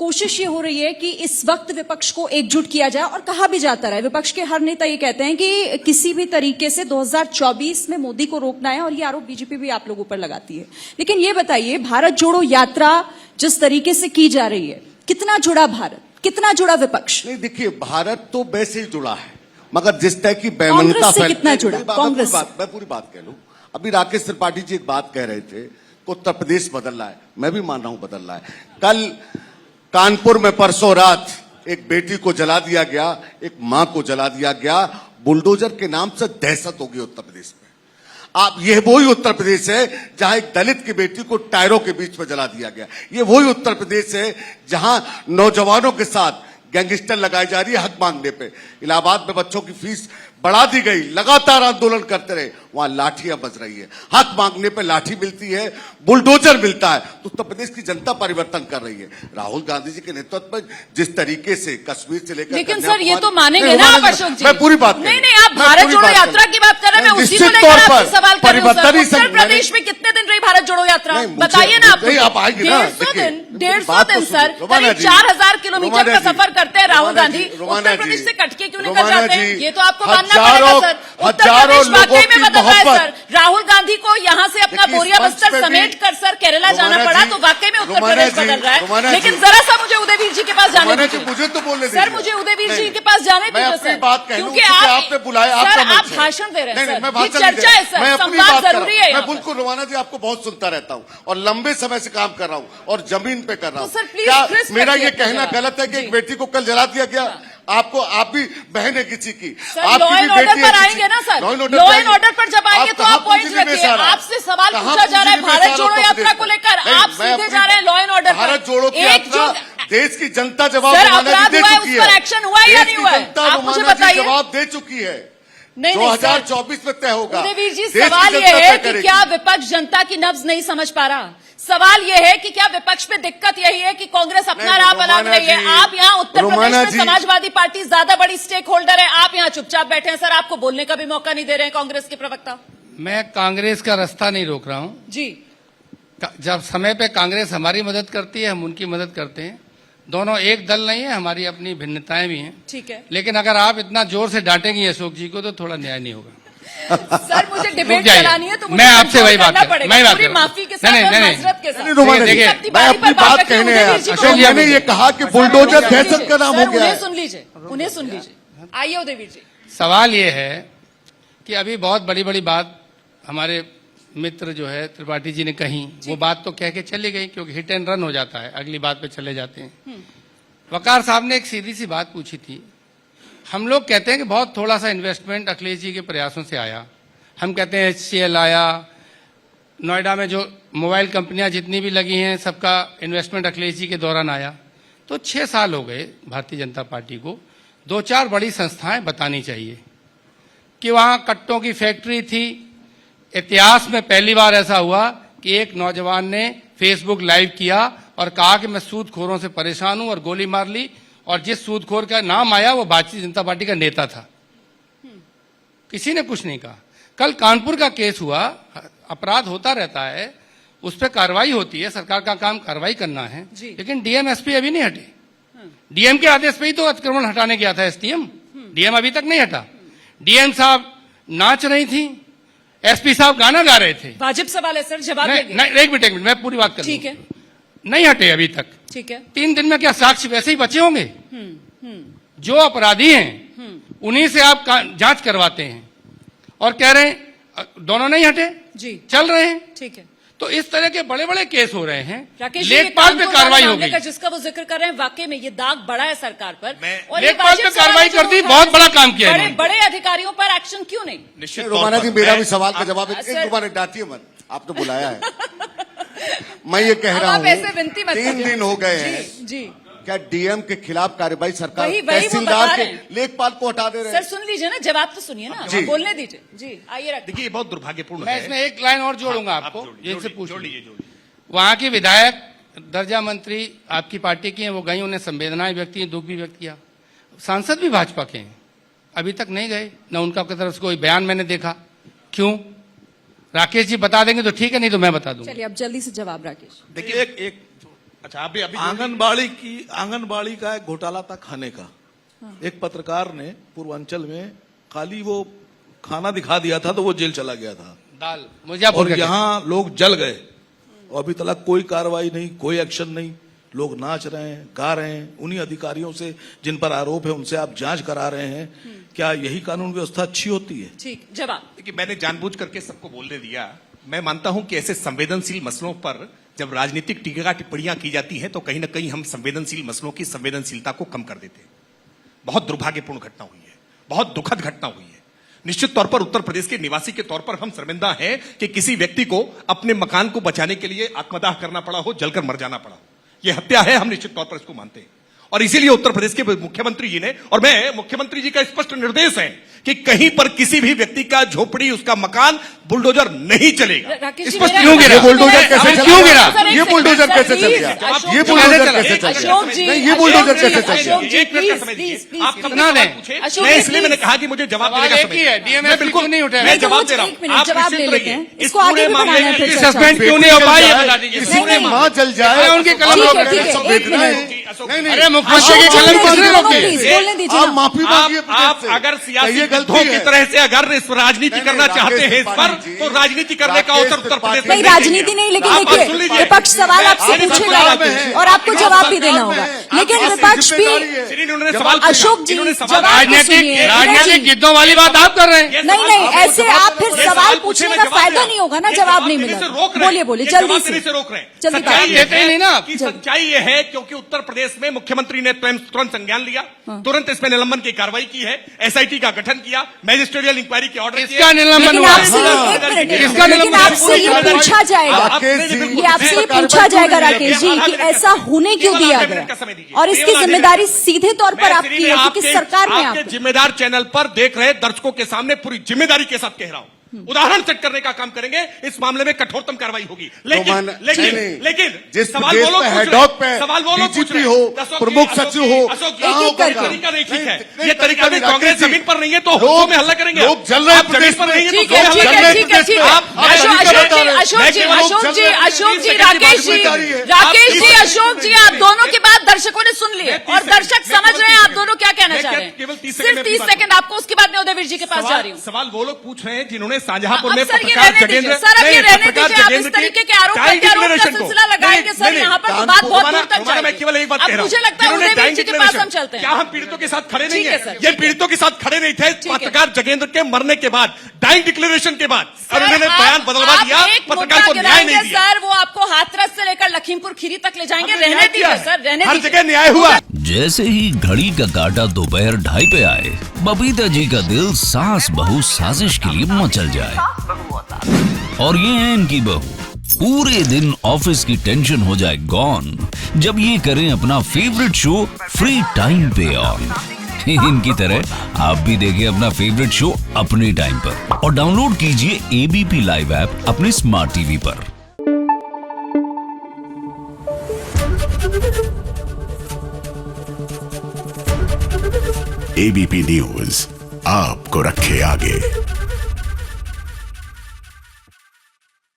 कोशिश ये हो रही है कि इस वक्त विपक्ष को एकजुट किया जाए और कहा भी जाता रहा है, विपक्ष के हर नेता ये कहते हैं कि किसी भी तरीके से 2024 में मोदी को रोकना है, और ये आरोप बीजेपी भी आप लोगों पर लगाती है। लेकिन ये बताइए, भारत जोड़ो यात्रा जिस तरीके से की जा रही है, कितना जुड़ा भारत, कितना जुड़ा विपक्ष? नहीं, देखिए, भारत तो वैसे ही जुड़ा है, मगर जिस तरह की बेमनता से कितना जुड़ा कांग्रेस? मैं पूरी बात कह लूं। अभी राकेश त्रिपाठी जी एक बात कह रहे थे, उत्तर प्रदेश बदल रहा है। मैं भी मान रहा हूं बदल रहा है। कल कानपुर में परसों रात एक बेटी को जला दिया गया, एक मां को जला दिया गया। बुलडोजर के नाम से दहशत होगी उत्तर प्रदेश में। आप, ये वही उत्तर प्रदेश है जहां एक दलित की बेटी को टायरों के बीच में जला दिया गया। ये वही उत्तर प्रदेश है जहां नौजवानों के साथ गैंगस्टर लगाई जा रही है हक मांगने पे। इलाहाबाद में बच्चों की फीस बढ़ा दी गई, लगातार आंदोलन करते रहे, वहां लाठियां बज रही है। हक मांगने पे लाठी मिलती है, बुलडोजर मिलता है। तो उत्तर प्रदेश की जनता परिवर्तन कर रही है। राहुल गांधी जी के नेतृत्व में जिस तरीके से कश्मीर से लेकर, लेकिन सर ये तो मानेंगे ना आप अशोक जी? मैं पूरी बात नहीं, आप भारत जोड़ो यात्रा की बात कर रहे हैं, मैं उसी को लेकर आपसे सवाल कर रही हूं। उत्तर प्रदेश में कितने दिन रही भारत जोड़ो यात्रा, बताइए ना आप। 150 दिन सर, करीब 4000 किलोमीटर का सफर करते हैं राहुल गांधी, उत्तर प्रदेश से कटके क्यों निकल जाते हैं? ये तो आपको मानना पड़ेगा सर। उत्तर प्रदेश वाकई में बदल रहा है सर। राहुल गांधी को यहां से अपना बोरिया बस्तर समेट कर सर केरला जाना पड़ा, तो वाकई में उत्तर प्रदेश बदल रहा है। लेकिन जरा सा मुझे उदयवीर जी के पास जाने दीजिए। मुझे तो बोलने सर, मुझे उदयवीर जी के पास जाने दीजिए सर, क्योंकि आपने बुलाया, आप भाषण दे रहे हैं सर, ये चर्चा है सर, संवाद जरूरी है। मैं बिल्कुल रोमाना जी आपको बहुत सुनता रहता हूँ और लंबे समय से काम कर रहा हूँ और जमीन पे कर रहा हूँ। क्या मेरा ये कहना गलत है कि एक बेटी को कल जला दिया गया? आपको, आप भी बहन है किसी की, लॉ एंड ऑर्डर पर आएंगे ना सर, लॉ एंड ऑर्डर पर जब आएंगे तो आप पॉइंट रखिए। आपसे सवाल पूछा जा रहा है भारत जोड़ो यात्रा को लेकर, आप सीधे जा रहे हैं लॉ एंड ऑर्डर पर। भारत जोड़ो की यात्रा देश की जनता जवाब दे चुकी है। एक्शन हुआ या नहीं हुआ है, आप मुझे बताइए। जवाब दे चुकी है। नहीं, 2024 में तय होगा। उदयवीर जी, सवाल यह है कि क्या विपक्ष जनता की नब्ज नहीं समझ पा रहा? सवाल यह है कि क्या विपक्ष में दिक्कत यही है कि कांग्रेस अपना राह बना रही है? आप यहाँ उत्तर प्रदेश में समाजवादी पार्टी ज्यादा बड़ी स्टेक होल्डर है, आप यहाँ चुपचाप बैठे हैं सर, आपको बोलने का भी मौका नहीं दे रहे हैं कांग्रेस के प्रवक्ता। मैं कांग्रेस का रास्ता नहीं रोक रहा हूँ जी। जब समय पे कांग्रेस हमारी मदद करती है, हम उनकी मदद करते हैं। दोनों एक दल नहीं है, हमारी अपनी भिन्नताएं भी हैं। ठीक है, लेकिन अगर आप इतना जोर से डांटेंगे अशोक जी को तो थोड़ा न्याय नहीं होगा। सर, मुझे डिबेट चलानी है तो मैं आपसे वही बात कर, मैं बात कर, माफी के साथ, हजरत के साथ। देखिए, मैं अपनी बात कहने आया। अशोक जी ने ये कहा कि बुलडोजर दहशत का नाम हो गया है। सुन लीजिए, उन्हें सुन लीजिए। आइए उदयवीर जी। सवाल ये है कि अभी बहुत बड़ी बड़ी बात हमारे मित्र जो है त्रिपाठी जी ने कही, वो बात तो कह के चली गई, क्योंकि हिट एंड रन हो जाता है, अगली बात पे चले जाते हैं। वकार साहब ने एक सीधी सी बात पूछी थी। हम लोग कहते हैं कि बहुत थोड़ा सा इन्वेस्टमेंट अखिलेश जी के प्रयासों से आया। हम कहते हैं HCL आया, नोएडा में जो मोबाइल कंपनियां जितनी भी लगी हैं सबका इन्वेस्टमेंट अखिलेश जी के दौरान आया। तो 6 साल हो गए भारतीय जनता पार्टी को। 2-4 बड़ी संस्थाएं बतानी चाहिए कि वहां कट्टों की फैक्ट्री थी। इतिहास में पहली बार ऐसा हुआ कि एक नौजवान ने फेसबुक लाइव किया और कहा कि मैं सूदखोरों से परेशान हूं और गोली मार ली, और जिस सूदखोर का नाम आया वो भारतीय जनता पार्टी का नेता था। किसी ने कुछ नहीं कहा। कल कानपुर का केस हुआ, अपराध होता रहता है, उस पर कार्रवाई होती है, सरकार का काम कार्रवाई करना है, लेकिन डीएम एसपी अभी नहीं हटे। डीएम के आदेश पे ही तो अतिक्रमण हटाने गया था एसडीएम, डीएम अभी तक नहीं हटा। डीएम साहब नाच रही थी, एसपी साहब गाना गा रहे थे। वाजिब सवाल है सर, जवाब नहीं, एक मिनट मैं पूरी बात कर, ठीक है, नहीं हटे अभी तक। ठीक है, 3 दिन में क्या साक्ष्य वैसे ही बचे होंगे? जो अपराधी हैं उन्हीं से आप जांच करवाते हैं और कह रहे हैं दोनों नहीं हटे जी, चल रहे हैं। ठीक है, तो इस तरह के बड़े बड़े केस हो रहे हैं। लेखपाल पे कार्रवाई हो गई, जिसका वो जिक्र कर रहे हैं, वाकई में ये दाग बड़ा है सरकार पर। लेखपाल पे कार्रवाई कर दी, बहुत बड़ा काम किया है। बड़े अधिकारियों पर एक्शन क्यों नहीं? निश्चित रोमाना जी, मेरा भी सवाल का जवाब एक डांटिए मत, आपने बुलाया है। मैं ये कह रहा हूँ 3 दिन हो गए हैं जी, क्या डीएम के खिलाफ कार्रवाई सरकार तहसीलदार के लेखपाल को हटा दे रहे हैं? सर सुन लीजिए ना, जवाब तो सुनिए ना, बोलने दीजिए जी। आइए, देखिए बहुत दुर्भाग्यपूर्ण मैं इसमें एक लाइन और जोड़ूंगा आपको, जिनसे पूछ लीजिए। वहां की विधायक दर्जा मंत्री आपकी पार्टी की हैं, वो गई, उन्हें संवेदनाएं व्यक्त की, दुख भी व्यक्त किया। सांसद भी भाजपा के हैं, अभी तक नहीं गए, न उनका तरफ से कोई बयान मैंने देखा। क्यों? राकेश जी बता देंगे तो ठीक है, नहीं तो मैं बता दूंगा। चलिए अब जल्दी से जवाब राकेश। देखिए अच्छा अभी अभी आंगनबाड़ी का एक घोटाला था खाने का। एक पत्रकार ने पूर्वांचल में खाली वो खाना दिखा दिया था तो वो जेल चला गया था। दाल मुजफ्फरपुर और यहाँ लोग जल गए और अभी तक कोई कार्रवाई नहीं, कोई एक्शन नहीं। लोग नाच रहे हैं, गा रहे हैं। उन्हीं अधिकारियों से जिन पर आरोप है उनसे आप जांच करा रहे हैं। क्या यही कानून व्यवस्था अच्छी होती है? ठीक, जवाब। देखिए मैंने जानबूझ करके सबको बोलने दिया। मैं मानता हूं कि ऐसे संवेदनशील मसलों पर जब राजनीतिक टीका टिप्पणियां की जाती हैं तो कहीं ना कहीं हम संवेदनशील मसलों की संवेदनशीलता को कम कर देते हैं। बहुत दुर्भाग्यपूर्ण घटना हुई है, बहुत दुखद घटना हुई है। निश्चित तौर पर उत्तर प्रदेश के निवासी के तौर पर हम शर्मिंदा हैं कि किसी व्यक्ति को अपने मकान को बचाने के लिए आत्मदाह करना पड़ा हो, जलकर मर जाना पड़ा हो। यह हत्या है, हम निश्चित तौर पर इसको मानते हैं। और इसीलिए उत्तर प्रदेश के मुख्यमंत्री जी ने, और मैं मुख्यमंत्री जी का स्पष्ट निर्देश है कि कहीं पर किसी भी व्यक्ति का झोपड़ी, उसका मकान बुलडोजर नहीं चलेगा। राकेश जी, स्पष्ट मेरा- क्यों गिरा? ये बुलडोजर कैसे क्यों चल गिरा? गया? ये बुलडोजर कैसे चल गया? ये बुलडोजर कैसे चल गया? अशोक जी, नहीं, ये बुलडोजर कैसे चल गया? अशोक जी, एक मिनट का प्लीज, समय प्लीज, दीजिए। प्लीज, आप प्लीज। सबने ना सवाल दें। पूछे, अशोक मैं जी, इसलिए मैंने प्लीज। कहा कि मुझे जवाब सवाल देने का एक ही है, समय DMS मैं बिल्कुल क्यों नहीं उठाया? मैं जवाब दे रहा एक मिनट, हूं। आप जवाब निश्चित ले लेते रहिए। हैं। इस इसको आगे पूरे भी मामले बढ़ाना है में फिर सस्पेंड चर्चा। क्यों नहीं हो पाई ये बता दीजिए। किसी नहीं, की माँ जल जाए, अरे उनके कलम ठीक रोक है, रहे ठीक हैं। है, सब एक देख रहे मिनट। हैं। अशोक नहीं, जी, नहीं, अरे मुख्यमंत्री की अशोक कलम जी, किसने दोनों रोकी? प्लीज, बोलने दीजिए आप ना। माफी मांगिए आप प्रदेश से। अगर सियासी कहिए गलती विरोधियों की है। तरह से अगर इस राजनीति नहीं, करना नहीं, चाहते राकेश हैं इस पर, त्रिपाठी जी, तो राजनीति करने का राकेश अवसर उत्तर प्रदेश त्रिपाठी में नहीं, नहीं राजनीति नहीं, लेकिन आप बात सुन देखिए लीजिए। विपक्ष सवाल आपसे आप पूछेगा सरकार में हैं। और आपको आप जवाब भी सरकार देना में होगा। हैं। लेकिन आपकी विपक्ष भी जिम्मेदारी है। श्री इन्होंने जवाब सवाल पूछा। अशोक जी, इन्होंने जवाब सवाल तो राजनीतिक सुनिए। राजनीतिक गिद्धों वाली बात आप कर रहे हैं। नहीं नहीं, ऐसे आप फिर ये सवाल पूछे पूछने में का जवाब फायदा दिया। नहीं होगा ना, ये जवाब नहीं देने मिला। से रोक रहे हैं। बोलिए बोलिए, ये जल्दी जवाब से देने से रोक रहे हैं। जल्दी सच्चाई बात ये देते ही नहीं ना आप। कि सच्चाई ये है क्योंकि उत्तर प्रदेश में मुख्यमंत्री ने तुरंत संज्ञान लिया, तुरंत इसमें निलंबन की कार्रवाई की है, एसआईटी का गठन किया, मैजिस्ट्रियल इंक्वायरी के ऑर्डर किसका निलंबन लेकिन हुआ? आपसे ये- हाँ। एक मिनट, किसका लेकिन निलंबन? आपसे ये पूछा जाएगा, राकेश जी, ये आपसे ये पूछा जाएगा राकेश जी कि ऐसा होने क्यों दिया गया और इसकी जिम्मेदारी सीधे तौर पर आपकी है क्योंकि सरकार में आपके आप जिम्मेदार चैनल पर देख रहे दर्शकों के सामने पूरी जिम्मेदारी के साथ कह रहा हूं, उदाहरण सेट करने का काम करेंगे। इस मामले में कठोरतम कार्रवाई होगी। लेकिन लेकिन जिस सवाल प्रदेश वो लोग पे पूछ हेड रहे ऑफ पे हैं, सवाल वो लोग पूछ डीजीपी रहे हैं। हो, अशोक जी, प्रमुख अशोक सचिव जी, हो, अशोक जी, कहाँ एक-एक होगा? करके। तरीका नहीं ठीक है। नहीं, ये तरीका भी नहीं, कांग्रेस राकेश जी, जमीन पर नहीं है तो लोग- हुक्कों में हल्ला करेंगे। लोग जल रहे हैं आप जमीन प्रदेश पर नहीं है तो में। ठीक हुक्कों है, में ठीक हल्ला है, करेंगे। ठीक है, ठीक है। आप- अशोक जी, अशोक जी, राकेश जी, राकेश जी, अशोक जी, आप दोनों की बात दर्शकों ने सुन ली है और दर्शक समझ रहे हैं आप दोनों क्या कहना चाह रहे केवल हैं। 30 सिर्फ 30 सेकंड आपको, उसके बाद मैं उदयवीर जी के पास जा रही हूँ। सवाल वो लोग पूछ रहे हैं जिन्होंने शाहजहांपुर अब में सर ये पत्रकार रहने दीजिए, जगेंद्र सर अब ये नहीं, रहने पत्रकार दीजिए, आप इस जगेंद्र की तरीके के आरोप डाइंग प्रत्यारोप का डिक्लेरेशन को- सिलसिला लगाएंगे सर, नहीं, यहाँ पर तो कानपुर- बात बहुत दूर तक हमारा मैं जाएगी। केवल एक बात अब कह रहा हूं। मुझे लगता है जिन्होंने उदयवीर डाइंग जी के पास डिक्लेरेशन- हम चलते क्या हैं। हम पीड़ितों के साथ खड़े नहीं ठीक है हैं? सर, ये ठीक है। पीड़ितों के साथ खड़े नहीं थे है। पत्रकार जगेंद्र के मरने के बाद, डाइंग डिक्लेरेशन के बाद, और उन्होंने बयान बदलवा दिया, पत्रकार को न्याय नहीं दिया। सर वो आपको हाथरस से लेकर लखीमपुर खीरी तक ले जाएंगे, रहने दीजिए सर, रहने हर दीजिए। जगह न्याय हुआ। जैसे ही घड़ी का काटा दोपहर 2:30 पे आए, बबीता जी का दिल सास बहू साजिश के लिए मचल जाए। और ये है इनकी बहू, पूरे दिन ऑफिस की टेंशन हो जाए गॉन जब ये करें अपना फेवरेट शो फ्री टाइम पे ऑन। इनकी तरह आप भी देखिए अपना फेवरेट शो अपने टाइम पर और डाउनलोड कीजिए एबीपी लाइव ऐप अपने स्मार्ट टीवी पर। एबीपी न्यूज आपको रखे आगे।